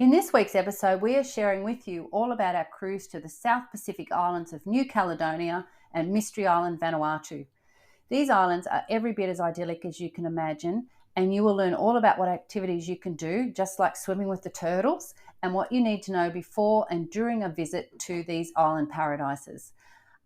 In this week's episode, we are sharing with you all about our cruise to the South Pacific islands of New Caledonia and Mystery Island, Vanuatu. These islands are every bit as idyllic as you can imagine, and you will learn all about what activities you can do, just like swimming with the turtles, and what you need to know before and during a visit to these island paradises.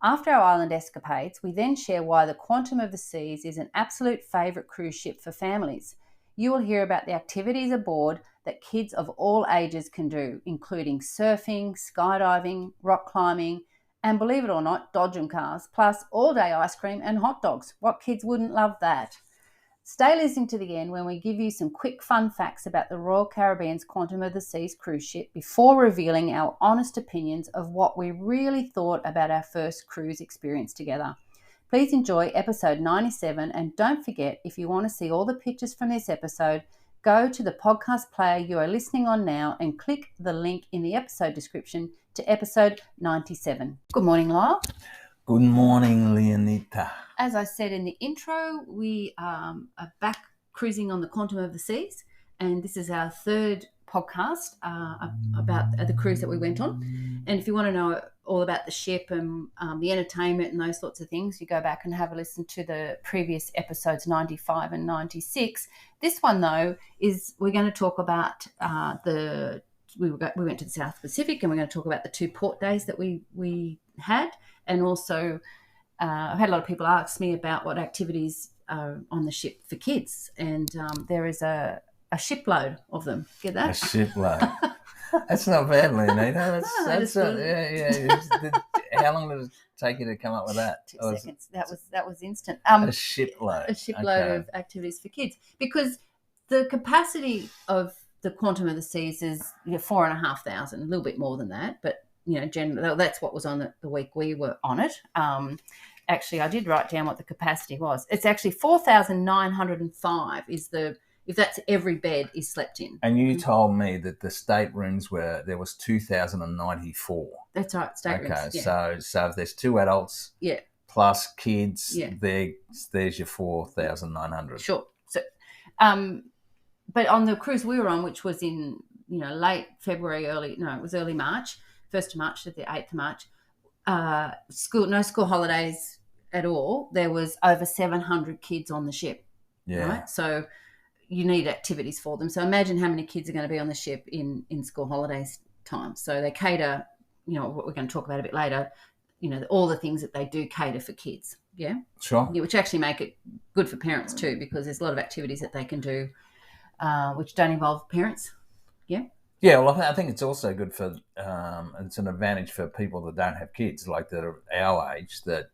After our island escapades, we then share why the Quantum of the Seas is an absolute favourite cruise ship for families. You will hear about the activities aboard that kids of all ages can do, including surfing, skydiving, rock climbing, and believe it or not, dodgem cars, plus all-day ice cream and hot dogs. What kids wouldn't love that? Stay listening to the end when we give you some quick fun facts about the Royal Caribbean's Quantum of the Seas cruise ship before revealing our honest opinions of what we really thought about our first cruise experience together. Please enjoy episode 97, and don't forget, if you want to see all the pictures from this episode, go to the podcast player you are listening on now and click the link in the episode description to episode 97. Good morning, Lyle. Good morning, Leonita. As I said in the intro, we are back cruising on the Quantum of the Seas, and this is our third podcast about the cruise that we went on. And if you want to know all about the ship and the entertainment and those sorts of things, you go back and have a listen to the previous episodes 95 and 96. This one, though, is we're going to talk about we went to the South Pacific, and we're going to talk about the 2 port days that we had, and also I've had a lot of people ask me about what activities are on the ship for kids, and there is a shipload of them. Get that? A shipload. That's not bad, Leonita. That's how long did it take you to come up with that? 2 seconds. That was instant. A shipload. A shipload of activities for kids, because the capacity of the Quantum of the Seas is 4,500, a little bit more than that, but generally that's what was on the week we were on it. Actually, I did write down what the capacity was. It's actually 4,905 if that's every bed is slept in. And you told me that the staterooms there was 2,094. That's right, staterooms. Okay, yeah. so if there's 2 adults, plus kids, there's your 4,900. Sure. So, but on the cruise we were on, which was in late February, it was early March, 1st of March to the 8th of March. No school holidays at all. There was over 700 kids on the ship. Yeah. Right? So you need activities for them. So imagine how many kids are going to be on the ship in school holidays time. So they cater, what we're going to talk about a bit later, all the things that they do cater for kids. Yeah. Sure. Yeah, which actually make it good for parents too, because there's a lot of activities that they can do which don't involve parents. Yeah. Yeah, well, I think it's also good for, it's an advantage for people that don't have kids, like that are our age, that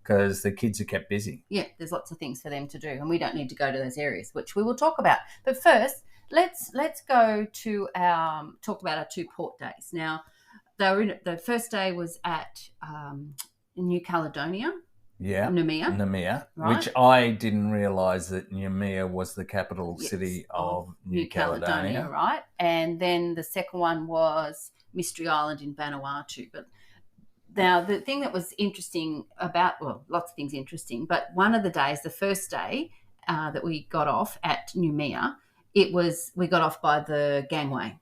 because the kids are kept busy. Yeah, there's lots of things for them to do, and we don't need to go to those areas, which we will talk about. But first, let's go to talk about our 2 port days. Now, the first day was at New Caledonia. Yeah, Noumea, right? Which I didn't realise that Noumea was the capital city of New Caledonia, right? And then the second one was Mystery Island in Vanuatu. But now the thing that was interesting lots of things interesting, but one of the days, the first day that we got off at Noumea, we got off by the gangway.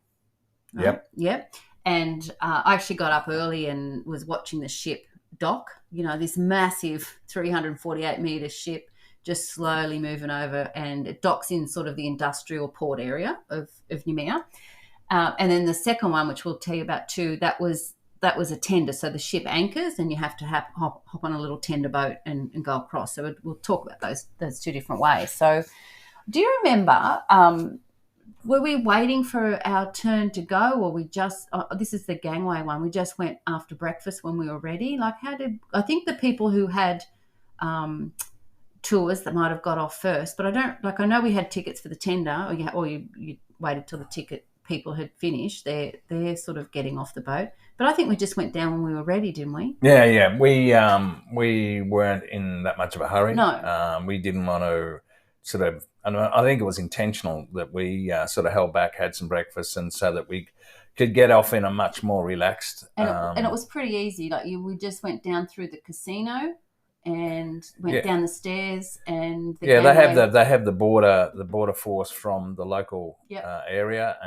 Right? Yep. And I actually got up early and was watching the ship dock, this massive 348 metre ship just slowly moving over, and it docks in sort of the industrial port area of Noumea. And then the second one, which we'll tell you about too, that was a tender. So the ship anchors and you have to hop on a little tender boat and go across. So we'll talk about those 2 different ways. So do you remember, were we waiting for our turn to go, or we just, this is the gangway one, we just went after breakfast when we were ready? Like, I think the people who had tours that might have got off first, but I know we had tickets for the tender, or you waited till the ticket people had finished. They're sort of getting off the boat. But I think we just went down when we were ready, didn't we? Yeah. We weren't in that much of a hurry. No. We didn't want to sort of, and I think it was intentional that we sort of held back, had some breakfast, and so that we could get off in a much more relaxed. And it was pretty easy. Like we just went down through the casino and went down the stairs and the yeah. gangway. They have the border force from the local Yep. area,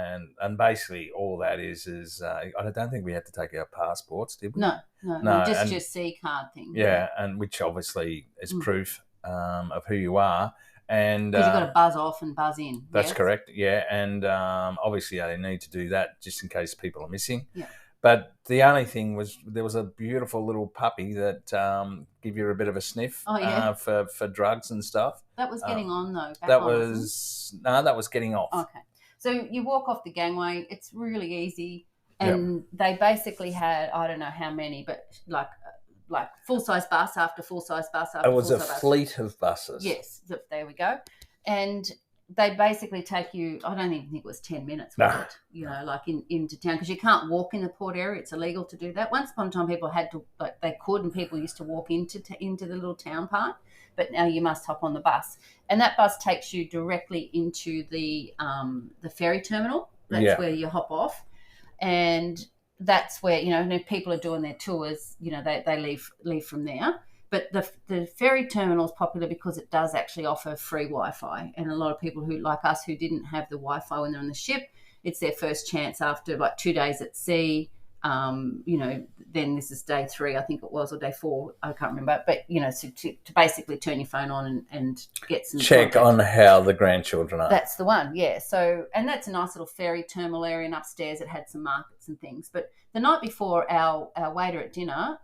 and basically all that is I don't think we had to take our passports, did we? No, just your C card thing. Yeah, and which obviously is proof of who you are. And because you've got to buzz off and buzz in. that's yes? correct. Yeah, and obviously they need to do that just in case people are missing. Yeah. But the only thing was there was a beautiful little puppy that give you a bit of a sniff for drugs and stuff. That was getting on though. That was getting off. Okay. So you walk off the gangway. It's really easy. And they basically had, I don't know how many, but like full-size bus after full-size bus after it was full-size a fleet of buses. Yes, there we go. And they basically take you, I don't even think it was 10 minutes into town, because you can't walk in the port area. It's illegal to do that. Once upon a time people had to, they could, and people used to walk into the little town part, but now you must hop on the bus. And that bus takes you directly into the ferry terminal. That's where you hop off. And that's where, if people are doing their tours, they leave from there. But the ferry terminal is popular because it does actually offer free Wi-Fi. And a lot of people who, like us, who didn't have the Wi-Fi when they're on the ship, it's their first chance after 2 days at sea. Then this is day 3, I think it was, or day 4, I can't remember. But, so to basically turn your phone on and get some check contact on how the grandchildren are. That's the one, yeah. So, and that's a nice little ferry terminal area, and upstairs it had some markets and things. But the night before, our waiter at dinner,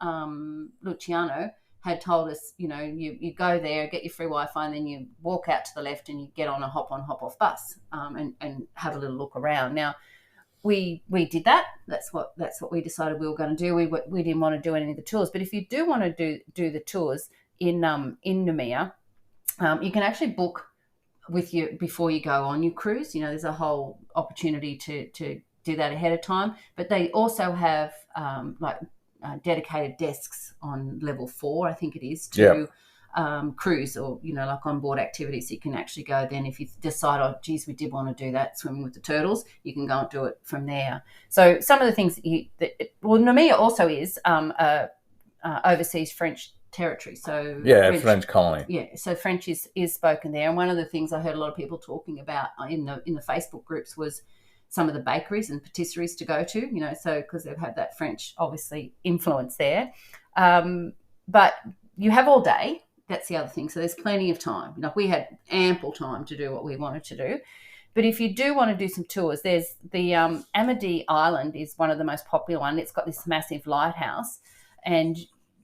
Luciano, had told us, you go there, get your free Wi-Fi, and then you walk out to the left and you get on a hop-on, hop-off bus and have a little look around. Now, we did that. That's what we decided we were going to do. We didn't want to do any of the tours. But if you do want to do the tours in Noumea, you can actually book with you before you go on your cruise. There's a whole opportunity to do that ahead of time. But they also have dedicated desks on level 4, I think it is, to cruise or like onboard activities. So you can actually go then, if you decide, oh geez, we did want to do that, swimming with the turtles, you can go and do it from there. So some of the things Noumea also is overseas French territory, so French colony. So French is spoken there. And one of the things I heard a lot of people talking about in the Facebook groups was some of the bakeries and patisseries to go to, so because they've had that French obviously influence there. But you have all day. That's the other thing. So there's plenty of time. We had ample time to do what we wanted to do. But if you do want to do some tours, there's the Amity Island is one of the most popular one. It's got this massive lighthouse, and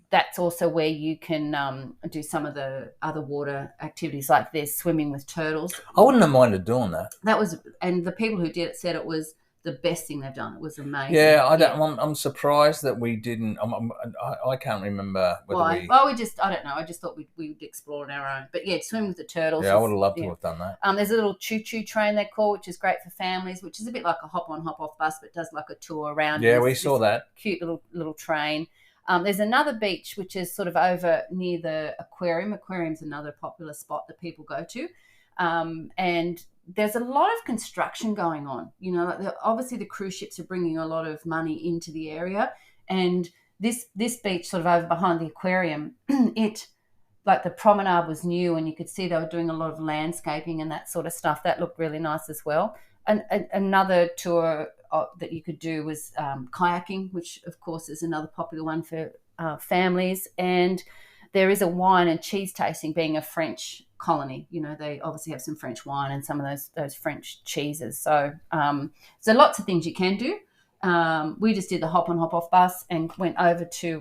that's also where you can do some of the other water activities, like there's swimming with turtles. I wouldn't have minded doing that. And the people who did it said it was the best thing they've done. It was amazing. Yeah, I'm surprised that we didn't. I can't remember whether why. Well, I don't know. I just thought we'd explore on our own. But yeah, swim with the turtles. Yeah, I would have loved to have done that. There's a little choo-choo train they call, which is great for families, which is a bit like a hop-on, hop-off bus, but does like a tour around. Yeah, we saw that cute little train. There's another beach which is sort of over near the aquarium. Aquarium's another popular spot that people go to, and there's a lot of construction going on. Obviously the cruise ships are bringing a lot of money into the area, and this beach sort of over behind the aquarium, the promenade was new, and you could see they were doing a lot of landscaping and that sort of stuff. That looked really nice as well. And another tour that you could do was kayaking, which of course is another popular one for families. And there is a wine and cheese tasting, being a French colony. They obviously have some French wine and some of those French cheeses. So lots of things you can do. We just did the hop on, hop off bus and went over to, we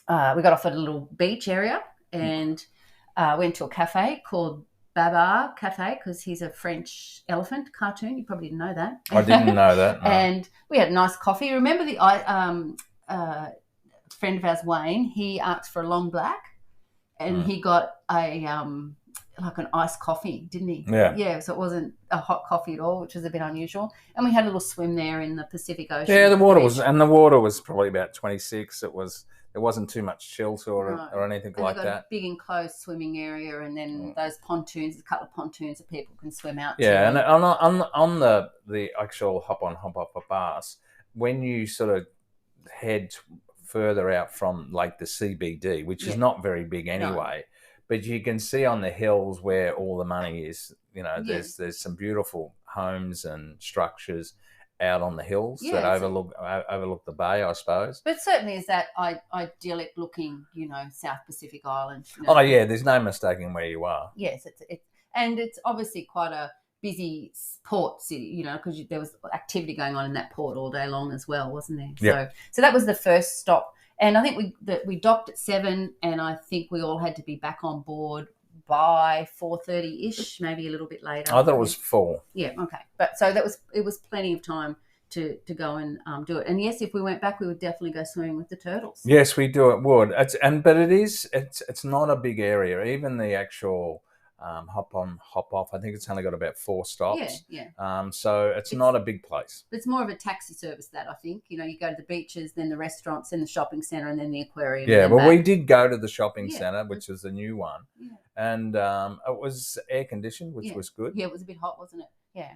got off at a little beach area and went to a cafe called Babar Cafe, because he's a French elephant cartoon. You probably didn't know that. I didn't know that. No. And we had a nice coffee. Remember the friend of ours, Wayne, he asked for a long black, and he got a like an iced coffee, didn't he? Yeah. So it wasn't a hot coffee at all, which was a bit unusual. And we had a little swim there in the Pacific Ocean. Yeah, the water was probably about 26. There wasn't too much shelter or anything and like got that. A big enclosed swimming area, and then those pontoons, a couple of pontoons that people can swim out to. Yeah, and on the actual hop on, hop off a bus, when you sort of head further out from like the CBD, which is Yeah. not very big No. anyway. But you can see on the hills where all the money is. You know, Yeah. there's some beautiful homes and structures out on the hills Yeah, that it's overlook the bay, I suppose. But certainly is that idyllic looking, South Pacific Island. You know. Oh yeah, there's no mistaking where you are. Yes, and it's obviously quite a busy port city, because there was activity going on in that port all day long as well, wasn't there? Yep. So that was the first stop, and I think we docked at 7, and I think we all had to be back on board by 4:30ish, maybe a little bit later. I thought it was 4. Yeah, okay, but so it was plenty of time to go and do it. And yes, if we went back, we would definitely go swimming with the turtles. Yes, we do. It would. But it's not a big area. Even the actual hop on, hop off. I think it's only got about 4 stops. Yeah. So it's not a big place. It's more of a taxi service that I think. You go to the beaches, then the restaurants, then the shopping centre, and then the aquarium. Yeah, well, back. we did go to the shopping centre, which was the new one, and it was air conditioned, which was good. Yeah, it was a bit hot, wasn't it? Yeah.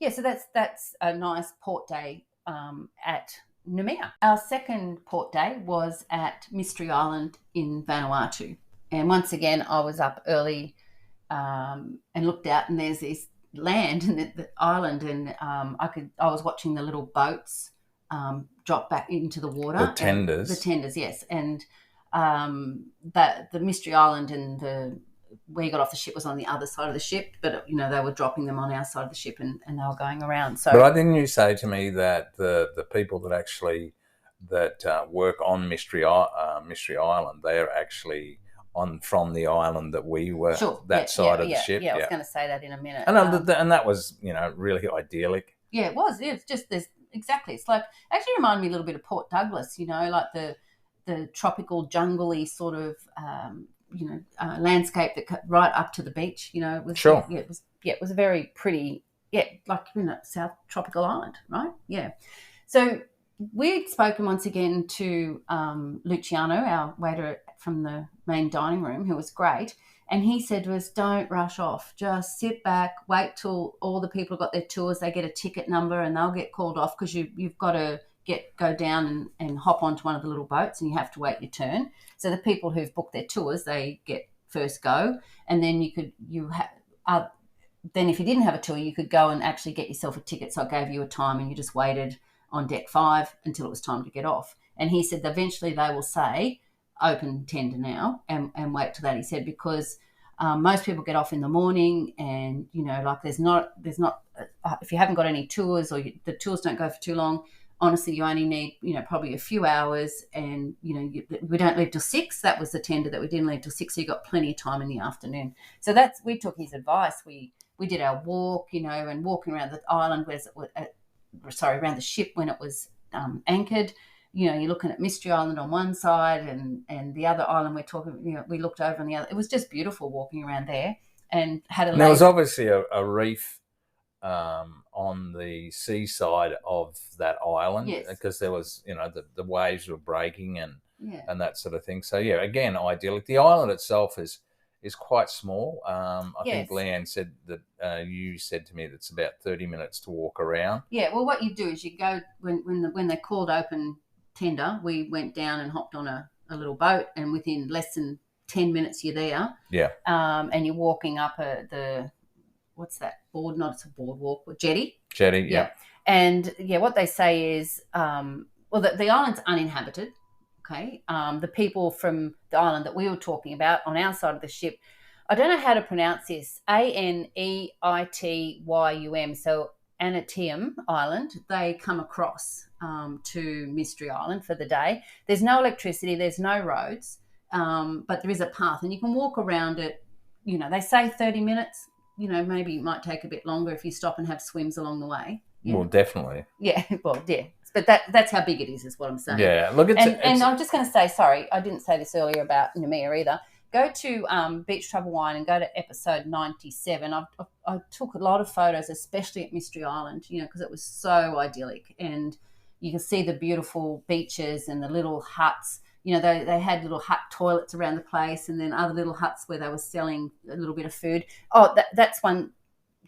So that's a nice port day at Noumea. Our second port day was at Mystery Island in Vanuatu. And once again, I was up early and looked out, and there's this land and the island, and I was watching the little boats drop back into the water. The tenders. The tenders, yes. And the Mystery Island and where you got off the ship was on the other side of the ship, but they were dropping them on our side of the ship, and they were going around. So, but didn't you say to me that the people that actually work on Mystery Island, they're actually from the island that we were, side of the ship? Yeah, I was going to say that in a minute. And that was really idyllic. Yeah, it was. It's just exactly. It's like actually reminded me a little bit of Port Douglas. Like the tropical jungly sort of. Landscape that right up to the beach. It was sure. Yeah, it was a very pretty. Yeah, like South tropical island, right? Yeah. So we'd spoken once again to Luciano, our waiter from the main dining room, who was great, and he said to us, "Don't rush off. Just sit back, wait till all the people have got their tours. They get a ticket number, and they'll get called off because you've got to." Go down and hop onto one of the little boats, and you have to wait your turn. So the people who've booked their tours, they get first go, and then then if you didn't have a tour, you could go and actually get yourself a ticket. So it gave you a time, and you just waited on deck 5 until it was time to get off. And he said eventually they will say open tender now and wait till that. He said because most people get off in the morning, and there's not if you haven't got any tours or the tours don't go for too long. Honestly, you only need, probably a few hours, and, we don't leave till 6. That was the tender that we didn't leave till 6, so you got plenty of time in the afternoon. So we took his advice. We did our walk, and walking around the island, around the ship when it was anchored. You're looking at Mystery Island on one side, and the other island we're talking, we looked over on the other. It was just beautiful walking around there, and had a. There was obviously a reef on the seaside of that island, because there was, the waves were breaking and that sort of thing. So yeah, again, idyllic. The island itself is quite small. I think Leanne said that you said to me that it's about 30 minutes to walk around. Yeah, well, what you do is you go when they called open tender, we went down and hopped on a little boat, and within less than 10 minutes you're there. Yeah. And you're walking up what's that board? Not it's a boardwalk, jetty. Jetty, yeah. And what they say is, the island's uninhabited. Okay, the people from the island that we were talking about on our side of the ship, I don't know how to pronounce this. Aneityum. So Aneityum Island. They come across to Mystery Island for the day. There's no electricity. There's no roads, but there is a path, and you can walk around it. They say 30 minutes. Maybe it might take a bit longer if you stop and have swims along the way. Yeah. Well, definitely. Yeah, well, yeah. But that's how big it is what I'm saying. Yeah, look, and I'm just going to say, sorry, I didn't say this earlier about Noumea either. Go to Beach Travel Wine and go to episode 97. I took a lot of photos, especially at Mystery Island, because it was so idyllic. And you can see the beautiful beaches and the little huts. They had little hut toilets around the place, and then other little huts where they were selling a little bit of food. Oh, that's one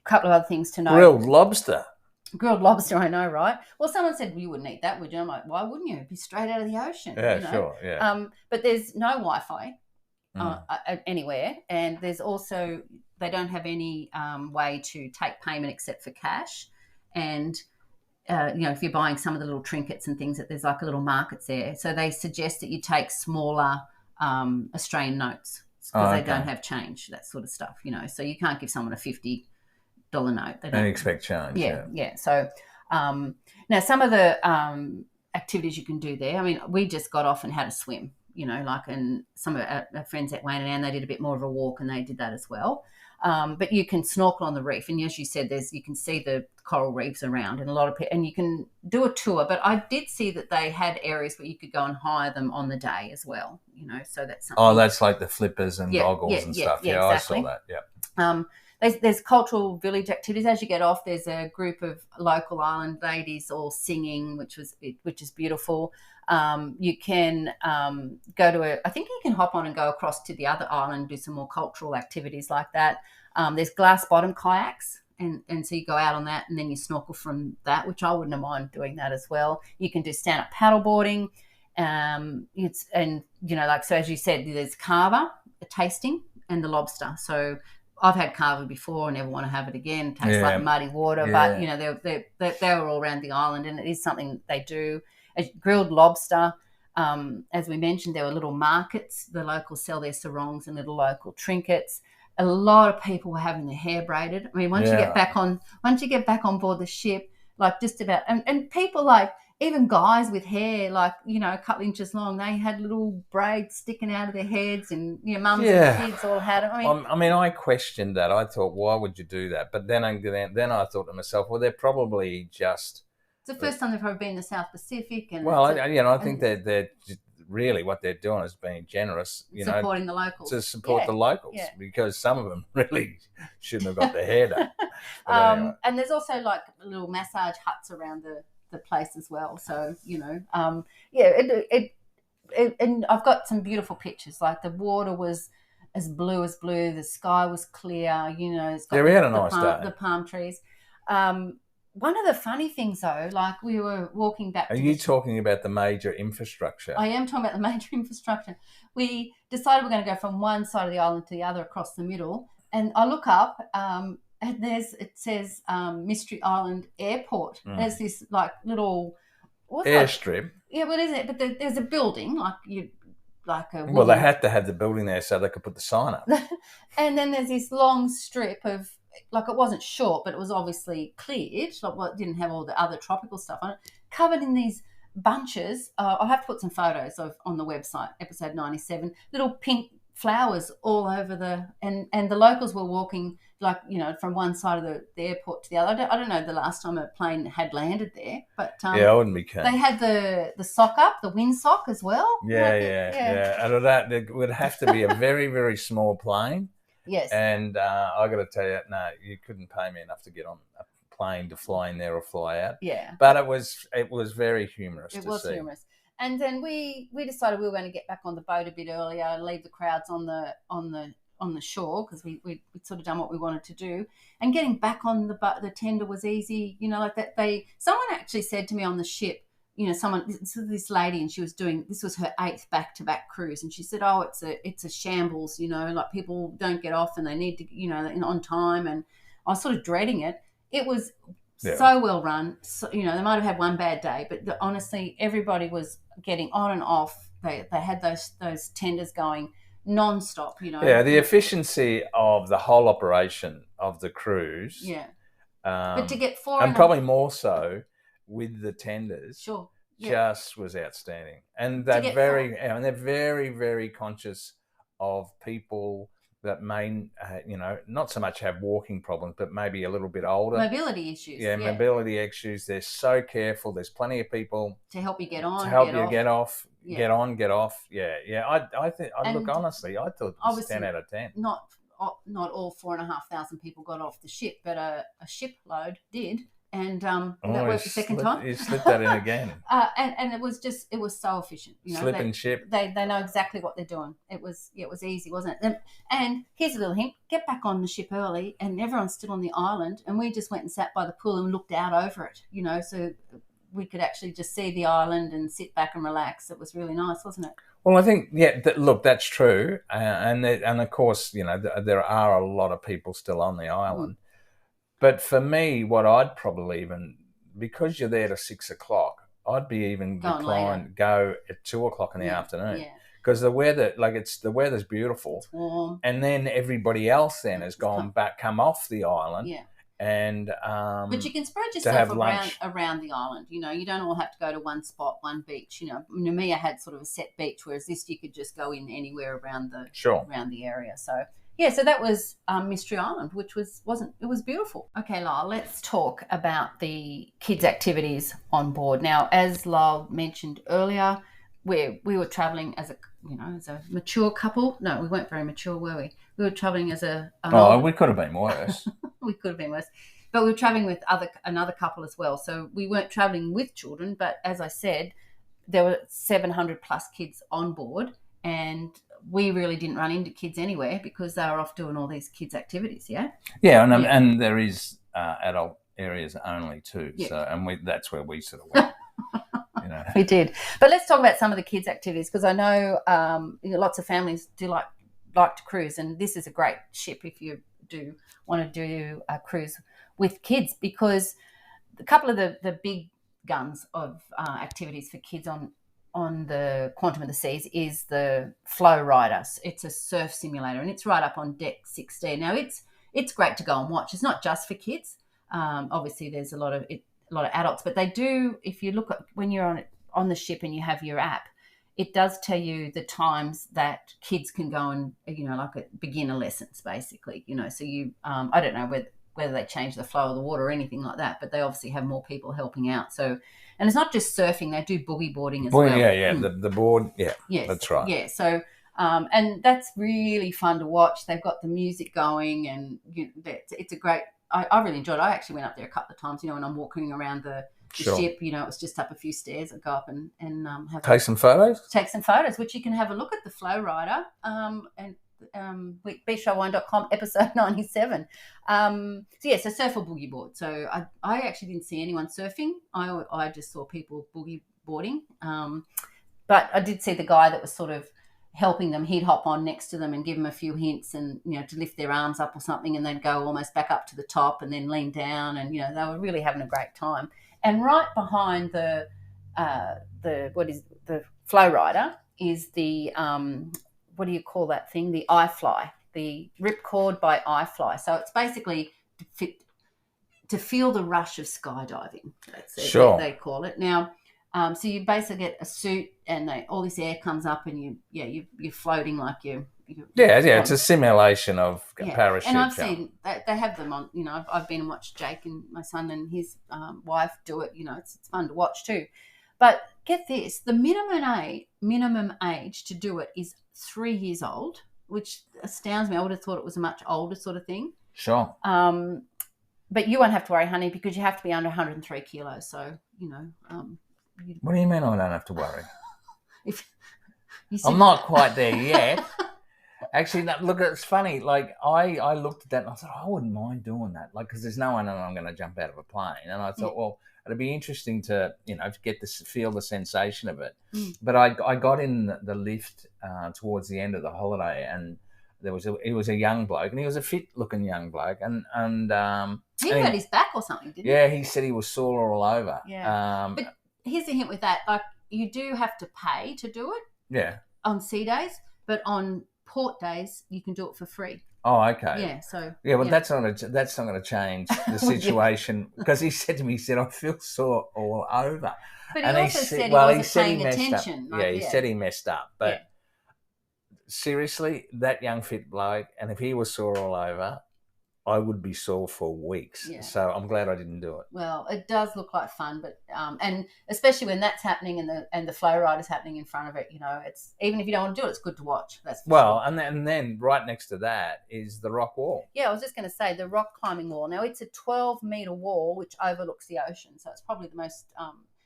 couple of other things to know. Grilled lobster. Grilled lobster, I know, right? Well, someone said, well, you wouldn't eat that, would you? I'm like, why wouldn't you? It'd be straight out of the ocean, Yeah, you know? sure, yeah. But there's no Wi-Fi Mm. anywhere. And there's also, they don't have any way to take payment except for cash. And, if you're buying some of the little trinkets and things, that there's like a little markets there. So they suggest that you take smaller Australian notes because they don't have change, that sort of stuff, So you can't give someone a $50 note. They don't And expect change, yeah. So now some of the activities you can do there. I mean, we just got off and had a swim, and some of our friends at Wayne and Anne, they did a bit more of a walk and they did that as well. But you can snorkel on the reef, and as you said, you can see the coral reefs around, and a lot of people, and you can do a tour. But I did see that they had areas where you could go and hire them on the day as well. So that's something. Oh, that's like the flippers and goggles and stuff. Yeah, exactly. I saw that. Yeah. There's cultural village activities. As you get off, there's a group of local island ladies all singing, which is beautiful. You can go to I think you can hop on and go across to the other island and do some more cultural activities like that. There's glass bottom kayaks, and so you go out on that and then you snorkel from that, which I wouldn't mind doing that as well. You can do stand up paddleboarding. So as you said, there's carver, a tasting, and the lobster. So I've had carver before and never want to have it again. It tastes like muddy water, but they were all around the island, and it is something they do. Grilled lobster, as we mentioned, there were little markets. The locals sell their sarongs and little local trinkets. A lot of people were having their hair braided. I mean, once you get back on board the ship, like just about, and people like, even guys with hair like, a couple inches long, they had little braids sticking out of their heads, and mums and kids all had it. I mean, I questioned that. I thought, why would you do that? But then I thought to myself, well, they're probably just. It's the first time they've probably been in the South Pacific, and I think they're really what they're doing is being generous, supporting the locals, to support the locals, because some of them really shouldn't have got their hair done. Anyway. And there's also like little massage huts around the place as well. So and I've got some beautiful pictures. Like the water was as blue, the sky was clear. It's got we had a nice day. The palm trees. One of the funny things though, like we were walking back. Are you talking about the major infrastructure? I am talking about the major infrastructure. We decided we're going to go from one side of the island to the other across the middle, and I look up. And it says Mystery Island Airport. There's this like little airstrip. Yeah, what is it? But there's a building Well, they had to have the building there so they could put the sign up. And then there's this long strip of, like, it wasn't short, but it was obviously cleared. Like, it didn't have all the other tropical stuff on it. Covered in these bunches. I'll have to put some photos on the website, episode 97. Little pink flowers all over and the locals were walking from one side of the airport to the other. I don't know the last time a plane had landed there, but I wouldn't be keen. They had the sock up, the windsock as well. Yeah. And it would have to be a very, very small plane. Yes. And I got to tell you, no, you couldn't pay me enough to get on a plane to fly in there or fly out. Yeah. But it was very humorous. It was humorous. And then we decided we were going to get back on the boat a bit earlier and leave the crowds on the shore, because we'd sort of done what we wanted to do. And getting back on the tender was easy, like that. Someone actually said to me on the ship, this lady, and this was her 8th back-to-back cruise, and she said, oh, it's a shambles, like people don't get off and they need to, on time. And I was sort of dreading it. It was so well run. So, they might have had one bad day, but honestly, everybody was getting on and off. They had those tenders going non-stop, Yeah, the efficiency of the whole operation of the cruise. Yeah. But to get four and probably more so with the tenders. Sure. Yeah. Just was outstanding. And they're very, very conscious of people that may, not so much have walking problems, but maybe a little bit older. Mobility issues. Yeah, mobility issues. They're so careful. There's plenty of people to help you get on, to help you get off, get on, get off. Yeah. I think. Look, honestly, I thought it was 10 out of 10. Not all 4,500 people got off the ship, but a shipload did. and that worked the second time. You slipped that in again. And it was so efficient. Slip and ship. They know exactly what they're doing. It was easy, wasn't it? And here's a little hint: get back on the ship early, and everyone's still on the island, and we just went and sat by the pool and looked out over it. So we could actually just see the island and sit back and relax. It was really nice, wasn't it? Well, I think, look, that's true. And of course, there are a lot of people still on the island. But for me, what I'd probably because you're there to 6 o'clock, I'd be even inclined go at 2 o'clock in the afternoon. Because the weather's beautiful. It's warm. And then everybody else then has come off the island. Yeah. And but you can spread yourself around the island. You don't all have to go to one spot, one beach. Noumea had sort of a set beach, whereas this you could just go in anywhere around the area. So so that was Mystery Island, which was beautiful. Okay, Lyle, let's talk about the kids' activities on board. Now, as Lyle mentioned earlier, we were travelling as a mature couple. No, we weren't very mature, were we? We were travelling as we could have been worse. We could have been worse. But we were travelling with another couple as well. So we weren't travelling with children, but as I said, there were 700 plus kids on board, and we really didn't run into kids anywhere because they were off doing all these kids' activities, and there is adult areas only too. So, and that's where we sort of went. We did. But let's talk about some of the kids' activities, because I know lots of families do like to cruise, and this is a great ship if you do want to do a cruise with kids, because a couple of the big guns of activities for kids on the Quantum of the Seas is the Flow Rider. It's a surf simulator, and it's right up on deck 16. Now it's great to go and watch. It's not just for kids. Obviously, there's a lot of adults, but they do. If you look at when you're on the ship and you have your app, it does tell you the times that kids can go and like a beginner lessons, basically. So you I don't know whether they change the flow of the water or anything like that, but they obviously have more people helping out. So, and it's not just surfing; they do boogie boarding as well. Yeah. The board, yes, that's right. Yeah, so and that's really fun to watch. They've got the music going, and it's a great. I really enjoyed it. I actually went up there a couple of times, when I'm walking around the ship, it was just up a few stairs. I go up and take some photos. Take some photos, which you can have a look at the Flow Rider and beachshowwine.com, episode 97. So surf or boogie board. So I actually didn't see anyone surfing. I just saw people boogie boarding. But I did see the guy that was sort of helping them. He'd hop on next to them and give them a few hints, and to lift their arms up or something, and they'd go almost back up to the top and then lean down, and they were really having a great time. And right behind the Flow Rider is the what do you call that thing? The iFly, the Ripcord by iFly. So it's basically to feel the rush of skydiving. That's they call it now. So you basically get a suit, and all this air comes up, and you're floating like you. It's a simulation of parachute. And I've seen they have them on. I've been and watched Jake and my son and his wife do it. It's fun to watch too. But get this: the minimum age to do it is 3 years old, which astounds me. I would have thought it was a much older sort of thing. Sure. But you won't have to worry, honey, because you have to be under 103 kilos. So what do you mean I don't have to worry? I'm not quite there yet. Actually, look, it's funny. Like, I looked at that and I thought, I wouldn't mind doing that. Like, because there's no one I'm going to jump out of a plane. And I thought, well, it'd be interesting to, feel the sensation of it. But I got in the lift towards the end of the holiday, and he was a young bloke, and he was a fit-looking young bloke. And he hurt his back or something, didn't he? Yeah, he said he was sore all over. Yeah. But here's the hint with that. Like, you do have to pay to do it. Yeah. On sea days, but on port days you can do it for free. Oh, okay. Yeah. So. Yeah, well, that's not going to change the situation, because he said to me, I feel sore all over. But he also said he wasn't paying attention. He said he messed up. But seriously, that young fit bloke, and if he was sore all over, I would be sore for weeks. Yeah. So I'm glad I didn't do it. Well, it does look like fun, but and especially when that's happening and the flow ride is happening in front of it, it's even if you don't want to do it, it's good to watch. That's for sure. And then right next to that is the rock wall. Yeah, I was just going to say the rock climbing wall. Now it's a 12-meter wall which overlooks the ocean, so it's probably the most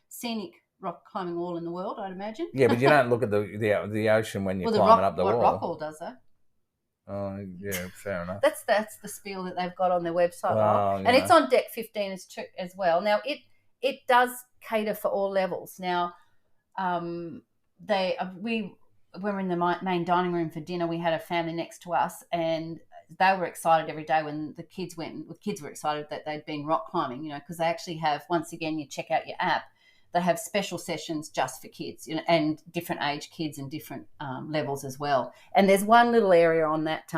scenic rock climbing wall in the world, I'd imagine. Yeah, but you don't look at the ocean when you're climbing up the wall. Rock wall does though. Oh, yeah, fair enough. That's the spiel that they've got on their website, right? And it's on deck 15 as well. Now it does cater for all levels. Now, we were in the main dining room for dinner. We had a family next to us, and they were excited every day when the kids went. The kids were excited that they'd been rock climbing, because they actually have. Once again, you check out your app. They have special sessions just for kids, and different age kids and different levels as well. And there's one little area on that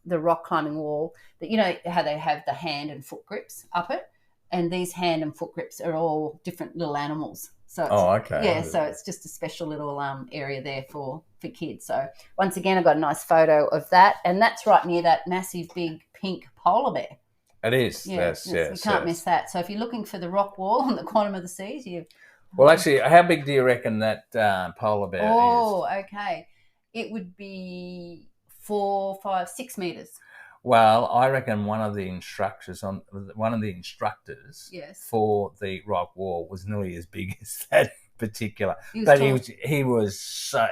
the rock climbing wall that how they have the hand and foot grips up it, and these hand and foot grips are all different little animals. So okay. Yeah, so it's just a special little area there for kids. So once again, I've got a nice photo of that, and that's right near that massive big pink polar bear. It is. Yes. You can't miss that. So if you're looking for the rock wall on the Quantum of the Seas, well, actually, how big do you reckon that polar bear is? Oh, okay. It would be 4, 5, 6 meters. Well, I reckon one of the instructors yes. for the rock wall was nearly as big as that particular. He was so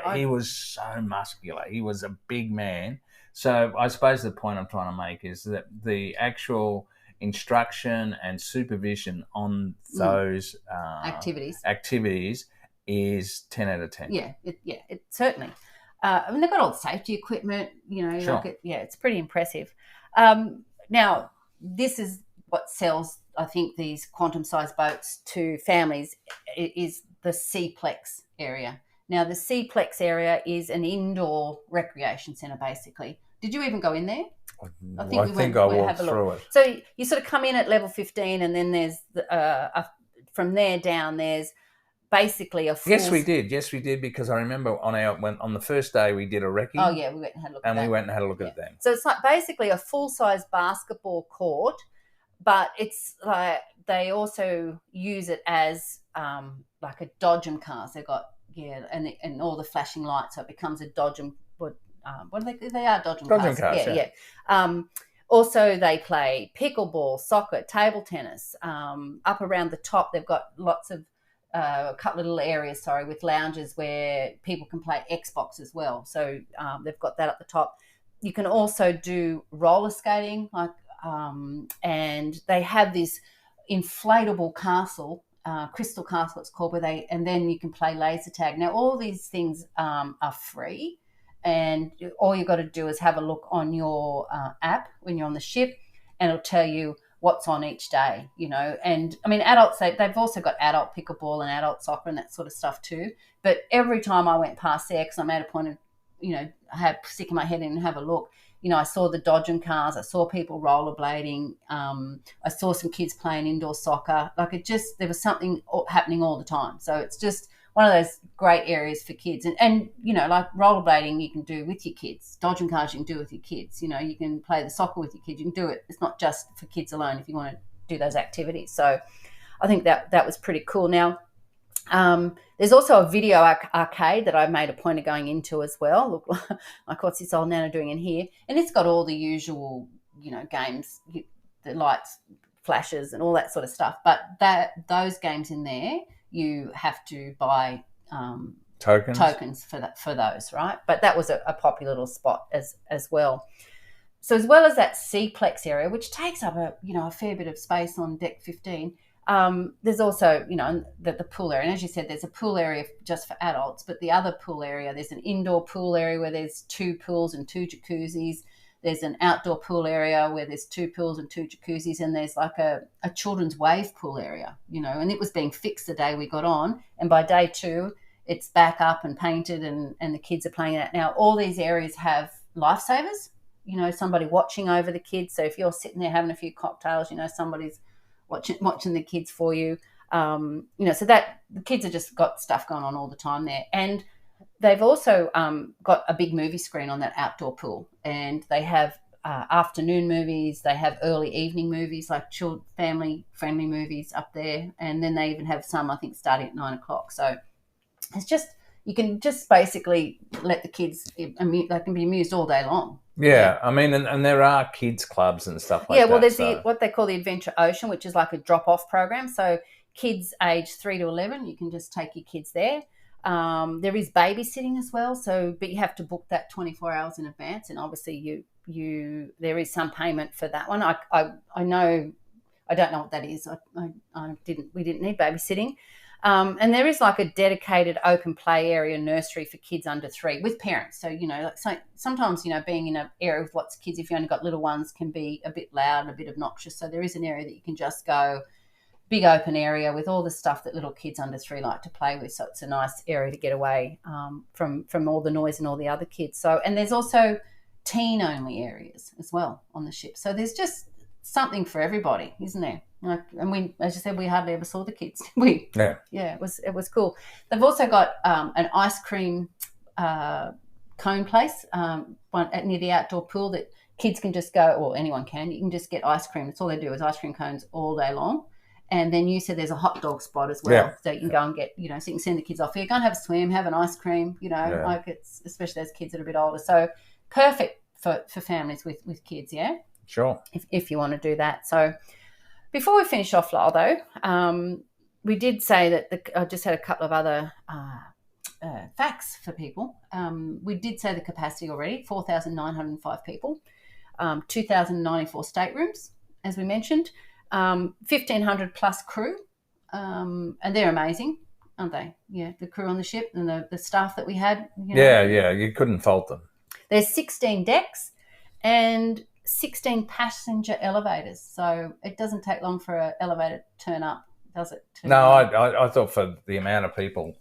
muscular. He was a big man. So I suppose the point I'm trying to make is that the actual instruction and supervision on those activities is 10 out of 10. Yeah, it certainly. I mean, they've got all the safety equipment, Sure. It's pretty impressive. Now, this is what sells, I think, these quantum-sized boats to families is the Seaplex area. Now, the Seaplex area is an indoor recreation centre, basically. Did you even go in there? I think I walked through it. So you sort of come in at level 15, and then there's from there down there's basically a full... Yes, we did because I remember on the first day we did a recce. Oh yeah, we went and had a look. We went and had a look at them. So it's like basically a full-size basketball court, but it's like they also use it as like a dodgem cars. They've got and all the flashing lights, so it becomes a dodgem. What are they? They are dodgem cars. Yeah. Also, they play pickleball, soccer, table tennis. Up around the top, they've got lots of a couple of little areas, with lounges where people can play Xbox as well. So they've got that at the top. You can also do roller skating, and they have this inflatable castle, Crystal Castle it's called, and then you can play laser tag. Now, all these things are free. And all you've got to do is have a look on your app when you're on the ship, and it'll tell you what's on each day, And, I mean, adults, they've also got adult pickleball and adult soccer and that sort of stuff too. But every time I went past there, because I made a point of, sticking my head in and have a look, I saw the dodgem cars, I saw people rollerblading, I saw some kids playing indoor soccer. There was something happening all the time. So it's just one of those great areas for kids. And like rollerblading you can do with your kids. Dodgem cars you can do with your kids. You can play the soccer with your kids. You can do it. It's not just for kids alone if you want to do those activities. So I think that was pretty cool. Now, there's also a video arcade that I made a point of going into as well. Look, like what's this old nana doing in here? And it's got all the usual, games, the lights, flashes and all that sort of stuff. But those games in there, you have to buy tokens for those, right? But that was a popular little spot as well. So as well as that Seaplex area, which takes up a fair bit of space on deck 15, there's also the pool area. And as you said, there's a pool area just for adults, but the other pool area, there's an indoor pool area where there's 2 pools and 2 jacuzzis. There's an outdoor pool area where there's 2 pools and 2 jacuzzis, and there's like a children's wave pool area, and it was being fixed the day we got on. And by day 2, it's back up and painted and the kids are playing it. Now, all these areas have lifesavers, somebody watching over the kids. So if you're sitting there having a few cocktails, somebody's watching the kids for you. So that the kids have just got stuff going on all the time there. And they've also got a big movie screen on that outdoor pool, and they have afternoon movies. They have early evening movies, like family-friendly movies up there. And then they even have some, I think, starting at 9 o'clock. So it's just, you can just basically let the kids, they can be amused all day long. Yeah. I mean, and there are kids clubs and stuff like that. Yeah, well, there's what they call the Adventure Ocean, which is like a drop-off program. So kids age 3 to 11, you can just take your kids there. There is babysitting as well, but you have to book that 24 hours in advance, and obviously there is some payment for that one. I know, I don't know what that is. We didn't need babysitting, and there is like a dedicated open play area nursery for kids under 3 with parents. So sometimes being in an area with lots of kids, if you only got little ones, can be a bit loud and a bit obnoxious. So there is an area that you can just go. Big open area with all the stuff that little kids under 3 like to play with. So it's a nice area to get away from all the noise and all the other kids. So, and there's also teen-only areas as well on the ship. So there's just something for everybody, isn't there? And we, as you said, we hardly ever saw the kids. Yeah, it was cool. They've also got an ice cream cone place near the outdoor pool that kids can just go, or anyone can. You can just get ice cream. That's all they do is ice cream cones all day long. And then you said there's a hot dog spot as well, so you can go and get, so you can send the kids off here, go and have a swim, have an ice cream, like it's, especially those kids that are a bit older. So perfect for families with kids, yeah? Sure. If you want to do that. So before we finish off, Lyle, though, we did say that I just had a couple of other facts for people. We did say the capacity already, 4,905 people, 2,094 staterooms, as we mentioned. 1,500 plus crew, and they're amazing, aren't they? Yeah, the crew on the ship and the staff that we had. Yeah, you couldn't fault them. There's 16 decks and 16 passenger elevators, so it doesn't take long for an elevator to turn up, does it? No, I thought for the amount of people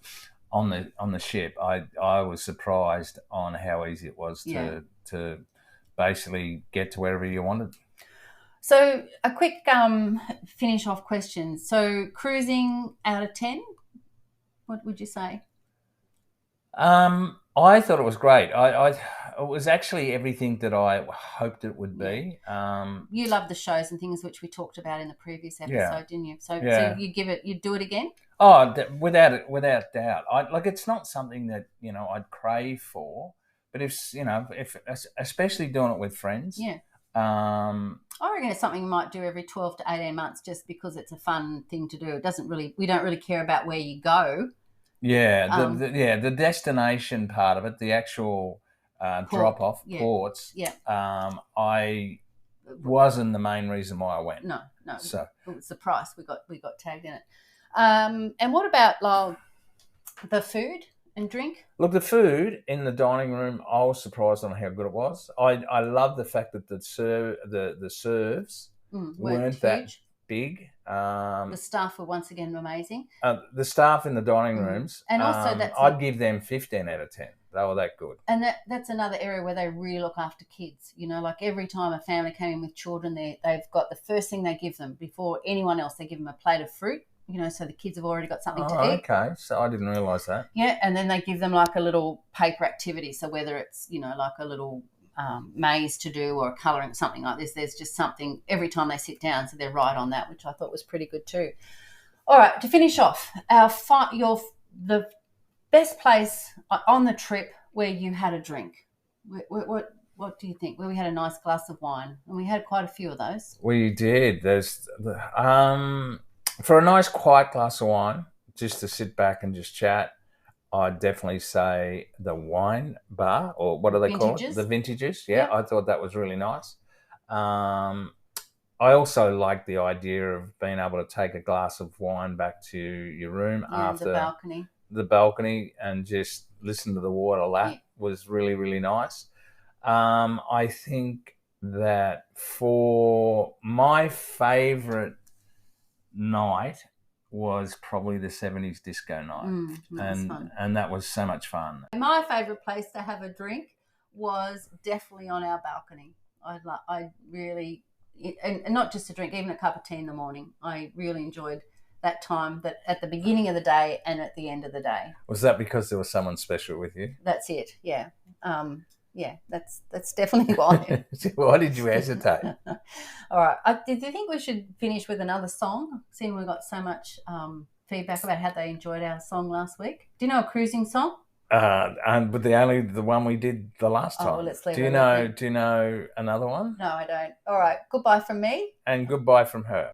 on the ship, I was surprised on how easy it was to basically get to wherever you wanted. So a quick finish off question. So cruising out of 10, what would you say? I thought it was great. It was actually everything that I hoped it would be. You love the shows and things which we talked about in the previous episode, didn't you? So you'd do it again? Oh, without doubt. It's not something that I'd crave for, but if especially doing it with friends. Yeah. I reckon it's something you might do every 12 to 18 months just because it's a fun thing to do. We don't really care about where you go. Yeah, the destination part of it, the actual drop-off ports, I wasn't the main reason why I went. No. So it was the price. We got tagged in it. And what about, Lyle, the food and drink? Look, the food in the dining room, I was surprised on how good it was. I love the fact that the serves weren't that big. The staff were once again amazing. The staff in the dining rooms, and also I'd give them 15 out of 10. They were that good. And that's another area where they really look after kids. Like every time a family came in with children, they've got the first thing they give them before anyone else. They give them a plate of fruit. So the kids have already got something to eat. Okay. So I didn't realise that. Yeah, and then they give them like a little paper activity. So whether it's, like a little maze to do or colouring, something like this, there's just something every time they sit down. So they're right on that, which I thought was pretty good too. All right, to finish off, the best place on the trip where you had a drink. What do you think? Where we had a nice glass of wine, and we had quite a few of those. We did. There's for a nice quiet glass of wine, just to sit back and just chat, I'd definitely say the wine bar, or what do they call it? The vintages. Yeah, I thought that was really nice. I also like the idea of being able to take a glass of wine back to your room after the balcony and just listen to the water lap was really, really nice. I think that for my favourite night was probably the 70s disco night. And that was so much fun. My favourite place to have a drink was definitely on our balcony. I really, and not just a drink, even a cup of tea in the morning. I really enjoyed that time, that at the beginning of the day and at the end of the day. Was that because there was someone special with you? That's it, yeah. Yeah, that's definitely why. Why did you hesitate? All right. Did you think we should finish with another song, seeing we got so much feedback about how they enjoyed our song last week? Do you know a cruising song? But the one we did the last time. Oh, well, let's leave do it you at know? that then. Do you know another one? No, I don't. All right. Goodbye from me. And goodbye from her.